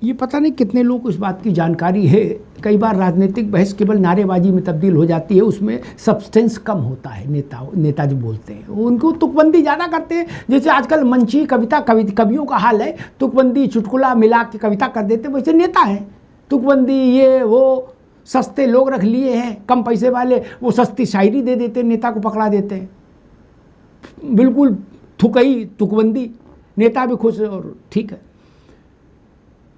ये पता नहीं कितने लोगों को इस बात की जानकारी है। कई बार राजनीतिक बहस केवल नारेबाजी में तब्दील हो जाती है, उसमें सब्सटेंस कम होता है। नेताजी बोलते हैं, उनको तुकबंदी ज़्यादा करते हैं। जैसे आजकल मंची कवियों का हाल है, तुकबंदी चुटकुला मिला के कविता कर देते, वैसे नेता हैं। तुकबंदी ये वो सस्ते लोग रख लिए हैं, कम पैसे वाले, वो सस्ती शायरी दे देते हैं, नेता को पकड़ा देते हैं। बिल्कुल थुकई तुकबंदी, नेता भी खुश और ठीक है।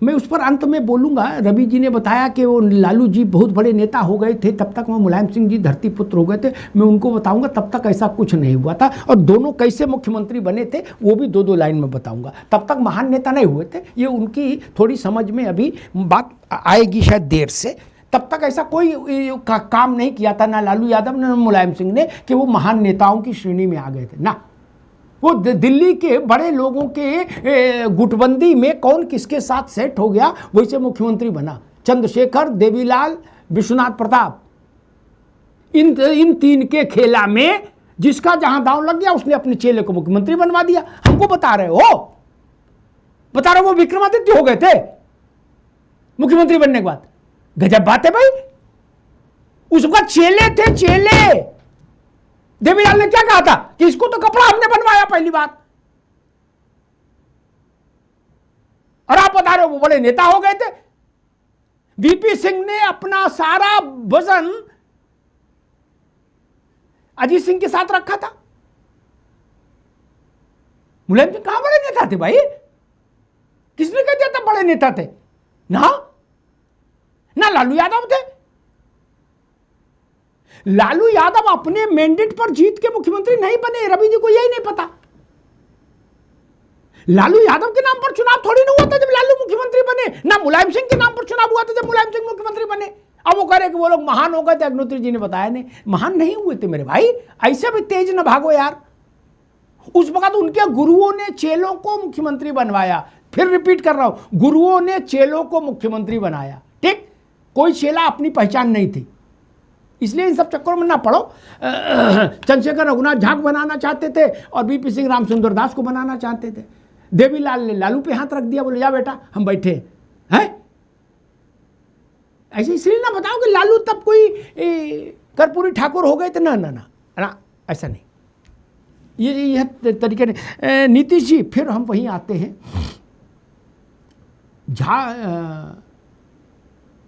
मैं उस पर अंत में बोलूँगा। रवि जी ने बताया कि वो लालू जी बहुत बड़े नेता हो गए थे, तब तक वो मुलायम सिंह जी धरती पुत्र हो गए थे। मैं उनको बताऊंगा तब तक ऐसा कुछ नहीं हुआ था, और दोनों कैसे मुख्यमंत्री बने थे वो भी दो लाइन में बताऊंगा। तब तक महान नेता नहीं हुए थे, ये उनकी थोड़ी समझ में अभी बात आएगी शायद देर से। तब तक ऐसा कोई काम नहीं किया था ना लालू यादव ने मुलायम सिंह ने कि वो महान नेताओं की श्रेणी में आ गए थे ना। वो दिल्ली के बड़े लोगों के गुटबंदी में कौन किसके साथ सेट हो गया, वैसे मुख्यमंत्री बना। चंद्रशेखर, देवीलाल, विश्वनाथ प्रताप, इन तीन के खेला में जिसका जहां दांव लग गया उसने अपने चेले को मुख्यमंत्री बनवा दिया। हमको बता रहे हो वो विक्रमादित्य हो गए थे मुख्यमंत्री बनने के बाद। गजब बात है भाई, उसका चेले थे, चेले। देवीलाल ने क्या कहा था कि इसको तो कपड़ा हमने बनवाया पहली बार, और आप बता रहे हो वो बड़े नेता हो गए थे। वीपी सिंह ने अपना सारा वजन अजीत सिंह के साथ रखा था। मुलायम सिंह कहां बड़े नेता थे भाई? किसने कह दिया था बड़े नेता थे? ना लालू यादव थे। लालू यादव अपने मैंडेट पर जीत के मुख्यमंत्री नहीं बने, रवि जी को यही नहीं पता। लालू यादव के नाम पर चुनाव थोड़ी ना हुआ था जब लालू मुख्यमंत्री बने, ना मुलायम सिंह के नाम पर चुनाव हुआ था जब मुलायम सिंह मुख्यमंत्री बने। अब वो कह रहे कि वो लोग महान हो गए थे, अग्निहोत्री जी ने बताया नहीं, महान नहीं हुए थे मेरे भाई। ऐसे भी तेज न भागो यार। उस वक्त उनके गुरुओं ने चेलों को मुख्यमंत्री बनवाया। फिर रिपीट कर रहा हूं, गुरुओं ने चेलों को मुख्यमंत्री बनाया। ठीक, कोई चेला अपनी पहचान नहीं थी, इसलिए इन सब चक्करों में ना पड़ो। चंद्रशेखर रघुनाथ झा को बनाना चाहते थे और वीपी सिंह रामचंद्र दास को बनाना चाहते थे। देवीलाल ने लालू पे हाथ रख दिया, बोले जा बेटा हम बैठे हैं। ऐसे इसलिए ना बताओ कि लालू तब कोई कर्पूरी ठाकुर हो गए थे, ना ऐसा नहीं। ये तरीके ने। नीतीश जी, फिर हम वहीं आते हैं।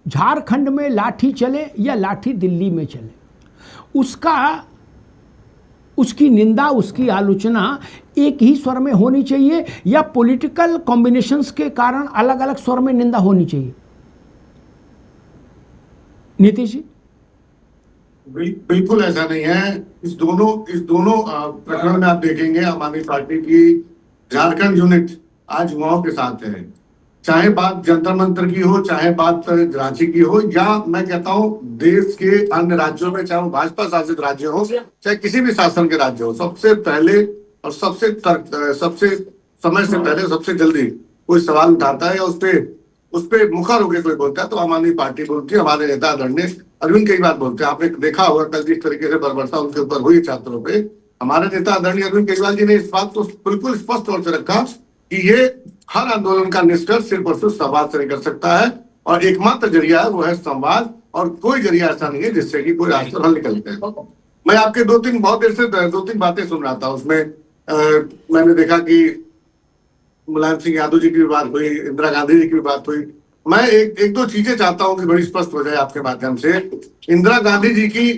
झारखंड में लाठी चले या लाठी दिल्ली में चले, उसकी निंदा, उसकी आलोचना एक ही स्वर में होनी चाहिए या पॉलिटिकल कॉम्बिनेशंस के कारण अलग अलग स्वर में निंदा होनी चाहिए? नीतीश जी? बिल्कुल ऐसा नहीं है। इस दोनों प्रकरण में आप देखेंगे आम आदमी पार्टी की झारखंड यूनिट आज युवाओं के साथ है। चाहे बात जंतर मंतर की हो, चाहे बात रांची की हो, या मैं कहता हूं देश के अन्य राज्यों में, चाहे वो भाजपा शासित राज्य हो चाहे किसी भी शासन के राज्य हो, सबसे पहले और सबसे समय से पहले सबसे जल्दी कोई सवाल उठाता है या उस पे मुखर होकर कोई बोलता है तो आम आदमी पार्टी बोलती है। हमारे नेता आदरणीय अरविंद कई बात बोलते हैं, आपने देखा होगा कल जिस तरीके से बर्बरता उनके ऊपर हुई छात्रों पे, हमारे नेता आदरणीय अरविंद केजरीवाल जी ने इस बात को बिल्कुल स्पष्ट तौर से रखा कि ये हर आंदोलन का निष्कर्ष सिर्फ और सिर्फ संवाद से निकल सकता है, और एकमात्र जरिया है वो है संवाद, और कोई जरिया ऐसा नहीं है जिससे कि कोई रास्ता हल निकलते हैं। मैं आपके बहुत देर से दो तीन बातें सुन रहा था, उसमें मैंने देखा कि मुलायम सिंह यादव जी की भी बात हुई, इंदिरा गांधी जी की भी बात हुई। मैं एक दो चीजें चाहता हूं कि बड़ी स्पष्ट हो जाए आपके माध्यम से। इंदिरा गांधी जी की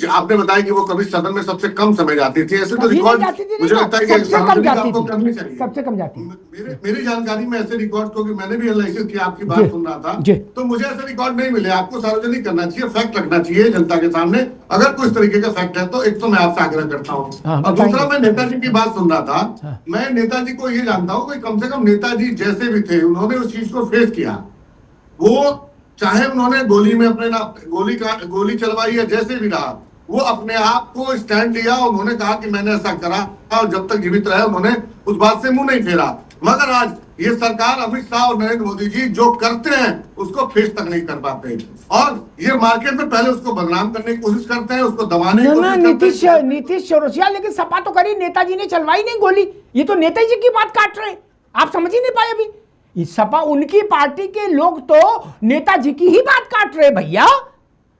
आपने बताया कि वो कभी सदन में सबसे कम समय जाती थी, ऐसे तो रिकॉर्ड मुझे लगता है कि आपको करनी चाहिए। सबसे कम जाती। मेरी जानकारी में ऐसे रिकॉर्ड, क्योंकि मैंने भी एनालिसिस किया, आपकी बात सुन रहा था, तो मुझे ऐसे रिकॉर्ड नहीं मिले। आपको सार्वजनिक करना चाहिए, फैक्ट रखना चाहिए जनता के सामने। अगर कोई तरीके का फैक्ट है तो एक तो मैं आपसे आग्रह करता हूँ। और दूसरा, मैं नेताजी की बात सुन रहा था। मैं नेताजी को ये जानता हूँ कि कम से कम नेताजी जैसे भी थे उन्होंने उस चीज को फेस किया। वो चाहे उन्होंने गोली में अपने गोली चलवाई या जैसे भी रहा, वो अपने आप को स्टैंड लिया और उन्होंने कहा कि मैंने ऐसा करा, और जब तक जीवित रहे उन्होंने उस बात से मुंह नहीं फेरा। मगर आज ये सरकार, अमित शाह और नरेंद्र मोदी जी जो करते हैं उसको फेस तक नहीं कर पाते, और ये मार्केट में पहले उसको बदनाम करने की कोशिश करते हैं, उसको दबाने की कोशिश करते हैं। नीतीश चौरसिया, लेकिन सपा तो करी, नेताजी ने चलवाई नहीं गोली। ये तो नेताजी की बात काट रहे हैं, आप समझ ही नहीं पाए अभी। इस सपा उनकी पार्टी के लोग तो नेताजी की ही बात काट रहे भैया।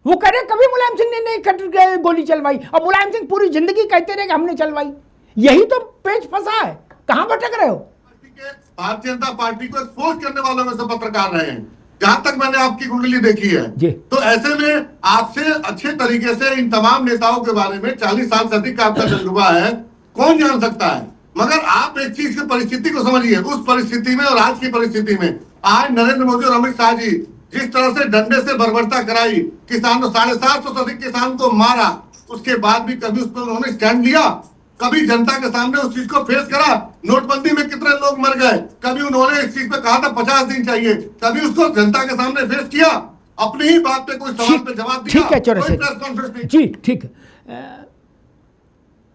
वो कह रहे कभी मुलायम सिंह ने नहीं गोली चलवाई, और मुलायम सिंह पूरी जिंदगी कहते रहे कि हमने चलवाई। यही तो पेच फंसा है, कहां भटक रहे हो? भारतीय जनता पार्टी को एक्सपोज करने वालों में से पत्रकार रहे हैं, जहां तक मैंने आपकी कुंडली देखी है जी। तो ऐसे में आपसे अच्छे तरीके से इन तमाम नेताओं के बारे में 40 साल से अधिक का आपका तजुर्बा है, कौन जान सकता है। मगर आप एक चीज की परिस्थिति को समझिए, उस परिस्थिति में और आज की परिस्थिति में आज नरेंद्र मोदी और अमित शाह जी जिस तरह से डंडे से बर्बरता कराई, किसानों 750 से अधिक किसान को मारा, उसके बाद भी कभी उस पर उन्होंने स्टैंड लिया? कभी जनता के सामने उस चीज को फेस करा? नोटबंदी में कितने लोग मर गए, कभी उन्होंने इस चीज पे कहा था 50 दिन चाहिए, कभी उसको जनता के सामने फेस किया? अपनी ही बात पे कोई सवाल पे जवाब दिया? ठीक है चौरसिया प्रेस कॉन्फ्रेंस नहीं। जी, ठीक है।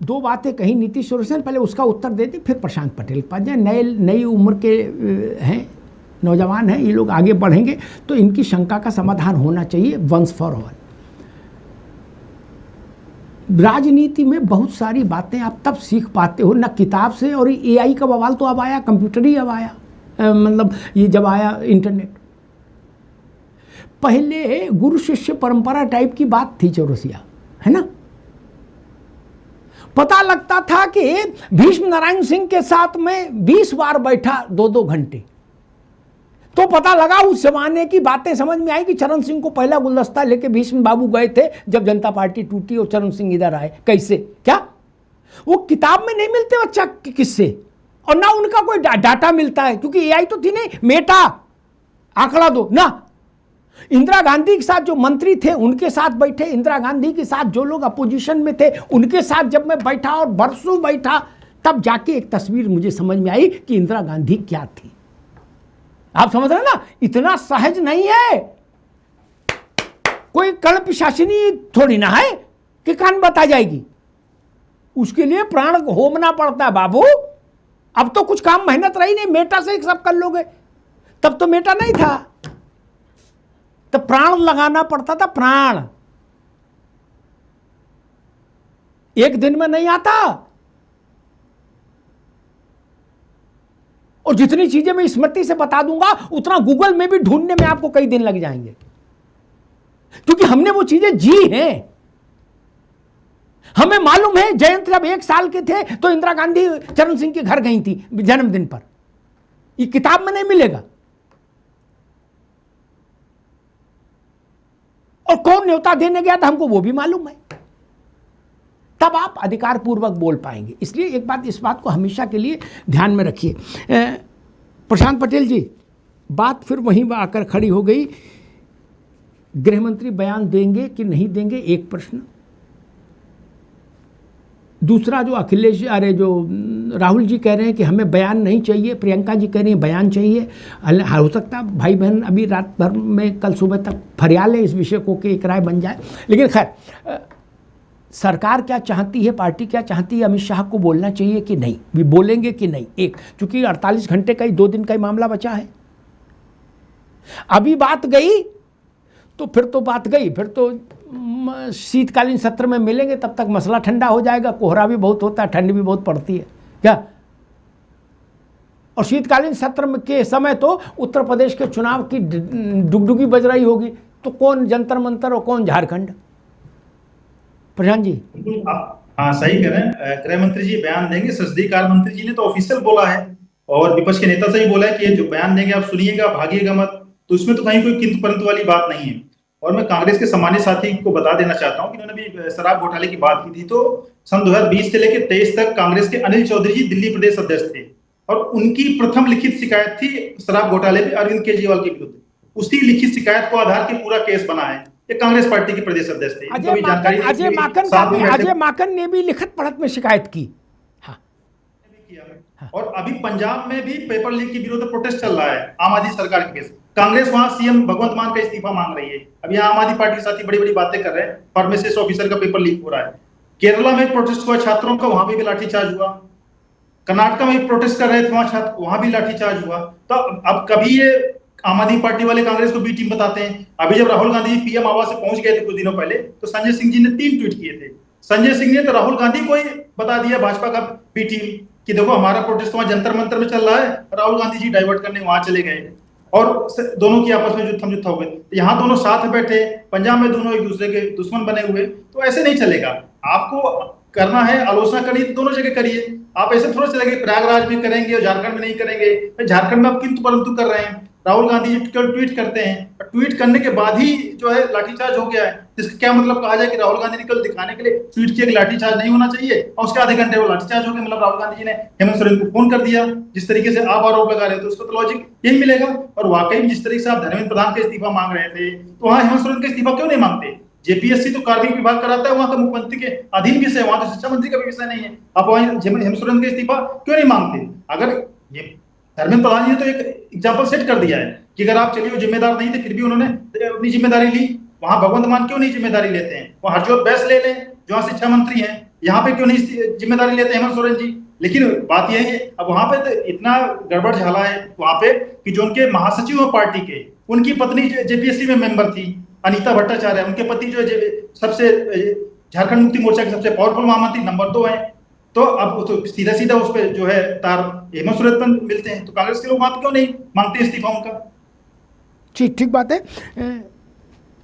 दो बातें कही नीतीश चौरसिया, पहले उसका उत्तर दे दे, फिर प्रशांत पटेल पास जाए। नई उम्र के हैं, नौजवान हैं, ये लोग आगे बढ़ेंगे तो इनकी शंका का समाधान होना चाहिए वंस फॉर ऑल। राजनीति में बहुत सारी बातें आप तब सीख पाते हो ना किताब से, और एआई का बवाल तो अब आया, कंप्यूटर ही अब आया, मतलब ये जब आया इंटरनेट। पहले गुरु शिष्य परंपरा टाइप की बात थी चौरसिया, है ना। पता लगता था कि भीष्म नारायण सिंह के साथ में 20 बार बैठा 2-2 घंटे, तो पता लगा उस जमाने की बातें समझ में आई कि चरण सिंह को पहला गुलदस्ता लेके भीष्म बाबू गए थे जब जनता पार्टी टूटी और चरण सिंह इधर आए। कैसे, क्या वो किताब में नहीं मिलते बच्चा के किस्से, और ना उनका कोई डाटा मिलता है, क्योंकि एआई तो थी नहीं, मेटा आंकड़ा दो ना। इंदिरा गांधी के साथ जो मंत्री थे उनके साथ बैठे, इंदिरा गांधी के साथ जो लोग अपोजिशन में थे उनके साथ जब मैं बैठा और बरसों बैठा, तब जाके एक तस्वीर मुझे समझ में आई कि इंदिरा गांधी क्या थी। आप समझ रहे ना, इतना सहज नहीं है, कोई कल्प शासनी थोड़ी ना है कि कान बता जाएगी। उसके लिए प्राण होमना पड़ता है बाबू। अब तो कुछ काम मेहनत रही नहीं, मेटा से सब कर लोगे, तब तो मेटा नहीं था, तो प्राण लगाना पड़ता था, प्राण एक दिन में नहीं आता। और जितनी चीजें मैं स्मृति से बता दूंगा उतना गूगल में भी ढूंढने में आपको कई दिन लग जाएंगे, क्योंकि हमने वो चीजें जी हैं। हमें मालूम है जयंत जब 1 साल के थे तो इंदिरा गांधी चरण सिंह के घर गई थी जन्मदिन पर, ये किताब में नहीं मिलेगा। और कौन न्योता देने गया था हमको वो भी मालूम है, तब आप अधिकार पूर्वक बोल पाएंगे। इसलिए एक बात, इस बात को हमेशा के लिए ध्यान में रखिए। प्रशांत पटेल जी, बात फिर वहीं आकर खड़ी हो गई, गृह मंत्री बयान देंगे कि नहीं देंगे, एक प्रश्न। दूसरा जो राहुल जी कह रहे हैं कि हमें बयान नहीं चाहिए, प्रियंका जी कह रही हैं बयान चाहिए। हो सकता है भाई बहन अभी रात भर में कल सुबह तक फरियाल है इस विषय को कि एक राय बन जाए। लेकिन खैर, सरकार क्या चाहती है, पार्टी क्या चाहती है, अमित शाह को बोलना चाहिए कि नहीं, भी बोलेंगे कि नहीं। एक, चूंकि 48 घंटे का ही 2 दिन का ही मामला बचा है, अभी बात गई तो फिर तो बात गई, फिर तो शीतकालीन सत्र में मिलेंगे, तब तक मसला ठंडा हो जाएगा। कोहरा भी बहुत होता है, ठंड भी बहुत पड़ती है क्या। और शीतकालीन सत्र के समय तो उत्तर प्रदेश के चुनाव की डुगडुगी बज रही होगी, तो कौन जंतर मंतर और कौन झारखंड। प्रशांत जी, हाँ सही कह रहे हैं, गृह मंत्री जी बयान देंगे। संसदीय कार्य मंत्री जी ने तो ऑफिशियल बोला है, और विपक्ष के नेता से ही बोला है कि ये जो बयान देंगे आप सुनिएगा, भागिएगा मत। तो इसमें तो कहीं कोई किंतु परंतु वाली बात नहीं है। और मैं कांग्रेस के सम्मानित साथी को बता देना चाहता हूं कि उन्होंने भी शराब घोटाले की बात की थी, तो सन 2020 से लेकर 23 तक कांग्रेस के अनिल चौधरी जी दिल्ली प्रदेश अध्यक्ष थे, और उनकी प्रथम लिखित शिकायत थी शराब घोटाले पे अरविंद केजरीवाल के विरुद्ध। उसी लिखित शिकायत को आधार के पूरा केस बना है। ये कांग्रेस पार्टी के प्रदेश अध्यक्ष थे। अजय माकन ने भी लिखित पढ़त में शिकायत की। और अभी पंजाब में भी पेपर लीक के विरुद्ध प्रोटेस्ट चल रहा है आम आदमी सरकार के केस। कांग्रेस वहां सीएम भगवंत मान का इस्तीफा मांग रही है। अभी आम आदमी पार्टी के साथ ही बड़ी बड़ी बातें कर रहे हैं, फार्मासिस्ट ऑफिसर का पेपर लीक हो रहा है। केरला में प्रोटेस्ट हुआ छात्रों का, वहां भी लाठीचार्ज हुआ। कर्नाटक में प्रोटेस्ट कर रहे थे वहां छात्र, वहां भी लाठीचार्ज हुआ। तो अब कभी ये आम आदमी पार्टी वाले कांग्रेस को बी टीम बताते हैं। अभी जब राहुल गांधी पीएम आवास से पहुंच गए थे कुछ दिनों पहले, तो संजय सिंह जी ने 3 ट्वीट किए थे। संजय सिंह ने तो राहुल गांधी को ही बता दिया भाजपा का बी टीम, कि देखो हमारा प्रोटेस्ट वहां जंतर मंतर में चल रहा है, राहुल गांधी जी डाइवर्ट करने वहां चले गए और दोनों की आपस में युद्धम युद्ध हो गए। यहाँ दोनों साथ बैठे, पंजाब में दोनों एक दूसरे के दुश्मन बने हुए, तो ऐसे नहीं चलेगा। आपको करना है, आलोचना करनी तो दोनों जगह करिए। आप ऐसे थोड़ा चलेंगे प्रयागराज में करेंगे और झारखंड में नहीं करेंगे। झारखंड में आप किंतु परंतु कर रहे हैं। राहुल गांधी जी ट्वीट करते हैं, ट्वीट करने के बाद ही जो है लाठीचार्ज हो गया है। इसका क्या मतलब कहा जाए कि राहुल गांधी ने कल दिखाने के लिए ट्वीट किया कि लाठीचार्ज नहीं होना चाहिए, और उसके आधे घंटे वो लाठीचार्ज हो गया। मतलब राहुल गांधी जी ने हेमंत सोरेन को फोन कर दिया, जिस तरीके से आप आरोप लगा रहे हो, तो उसका तो लॉजिक यही मिलेगा। और वाकई में जिस तरीके से आप धर्मेंद्र प्रधान का इस्तीफा मांग रहे थे, तो वहां हेमंत सोरेन का इस्तीफा क्यों नहीं मांगते? जेपीएससी तो कार्मिक विभाग कराता है, वहां का मुख्यमंत्री के अधीन विषय, वहां तो शिक्षा मंत्री का भी विषय नहीं है। आप वहां हेमंत सोरेन का इस्तीफा क्यों नहीं मांगते? अगर ये धर्मेंद्र प्रधान जी ने तो एक एग्जाम्पल सेट कर दिया है कि अगर आप चलिए वो जिम्मेदार नहीं थे, फिर भी उन्होंने अपनी जिम्मेदारी ली। वहां भगवंत मान क्यों नहीं जिम्मेदारी लेते हैं? वहां हरजोत बैस ले लें जो वहां शिक्षा मंत्री हैं, यहाँ पे क्यों नहीं जिम्मेदारी लेते हेमंत सोरेन जी? लेकिन बात यह है, अब वहां पे तो इतना गड़बड़ झाला है वहां पे कि जो उनके महासचिव हैं पार्टी के, उनकी पत्नी जेपीएससी में मेंबर थी, अनीता भट्टाचार्य, उनके पति जो सबसे झारखंड मुक्ति मोर्चा के सबसे पावरफुल महामंत्री नंबर 2 है। तो अब तो सीधा सीधा उस पर जो है तार हेमंत सोरेन पर मिलते हैं। तो कांग्रेस के लोग वहां क्यों नहीं मांगते इस्तीफा उनका? ठीक बात है।